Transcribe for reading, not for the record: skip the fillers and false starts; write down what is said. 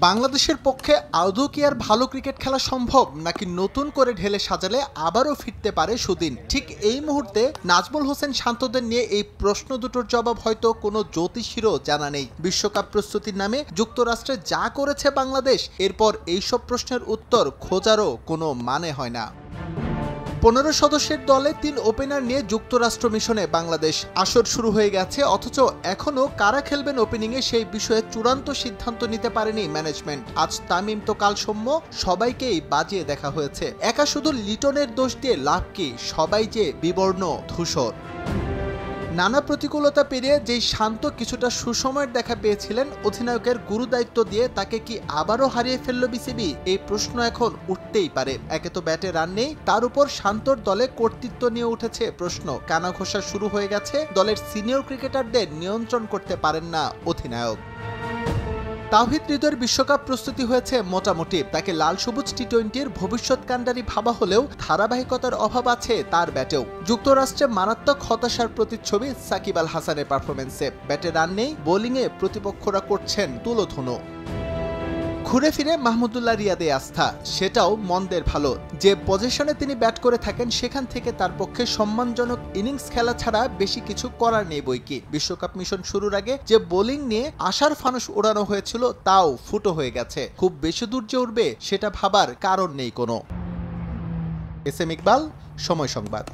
বাংলাদেশের পক্ষে আদৌ কি আর ভালো ক্রিকেট খেলা সম্ভব, নাকি নতুন করে ঢেলে সাজালে আবারও ফিরতে পারে সুদিন? ঠিক এই মুহূর্তে নাজমুল হোসেন শান্তদের নিয়ে এই প্রশ্ন দুটোর জবাব হয়তো কোনো জ্যোতিষীরও জানা নেই। বিশ্বকাপ প্রস্তুতির নামে যুক্তরাষ্ট্রে যা করেছে বাংলাদেশ, এরপর এইসব প্রশ্নের উত্তর খোঁজারও কোনো মানে হয় না। 15 সদস্যের দলে 3 ওপেনার নিয়ে যুক্তরাষ্ট্র মিশনে বাংলাদেশ। আসর শুরু হয়ে গেছে, অথচ এখনও কারা খেলবেন ওপেনিংয়ে সেই বিষয়ে চূড়ান্ত সিদ্ধান্ত নিতে পারেনি ম্যানেজমেন্ট। আজ তামিম তো কাল সৌম্য, সবাইকেই বাজিয়ে দেখা হয়েছে। একা শুধু লিটনের দোষ দিয়ে লাভ কি? সবাই যে বিবর্ণ ধূসর। নানা প্রতিকূলতা পেরিয়ে যেই শান্ত কিছুটা সুসময়ের দেখা পেয়েছিলেন, অধিনায়কের গুরু দায়িত্ব দিয়ে তাকে কি আবারও হারিয়ে ফেলল বিসিবি? এই প্রশ্ন এখন উঠতেই পারে। একে তো ব্যাটে রান নেই, তার উপর শান্তর দলে কর্তৃত্ব নিয়ে উঠেছে প্রশ্ন। কানাঘোষা শুরু হয়ে গেছে, দলের সিনিয়র ক্রিকেটারদের নিয়ন্ত্রণ করতে পারেন না অধিনায়ক। তাওহিদ হৃদয়ের বিশ্বকাপ প্রস্তুতি হয়েছে মোটামুটি। তাকে লাল সবুজ টি-20-র ভবিষ্যৎ কাণ্ডারি ভাবা হলেও ধারাবাহিকতার অভাব আছে তার ব্যাটেও। যুক্তরাষ্ট্রে মারাত্মক হতাশার প্রতিচ্ছবি সাকিব আল হাসানের পারফরমেন্সে। ব্যাটে রান নেই, বোলিংয়ে প্রতিপক্ষরা করছেন তুলোধুনো। ঘুরে ফিরে মাহমুদুল্লাহ রিয়াদে আস্থা, সেটাও মন্দের ভালো। যে পজিশনে তিনি ব্যাট করে থাকেন, সেখান থেকে তার পক্ষে সম্মানজনক ইনিংস খেলা ছাড়া বেশি কিছু করার নেই বইকি। বিশ্বকাপ মিশন শুরুর আগে যে বোলিং নিয়ে আশার ফানুস ওড়ানো হয়েছিল, তাও ফুটো হয়ে গেছে। খুব বেশি দূর যে উঠবে সেটা ভাবার কারণ নেই কোনো। এস এম ইকবাল, সময় সংবাদ।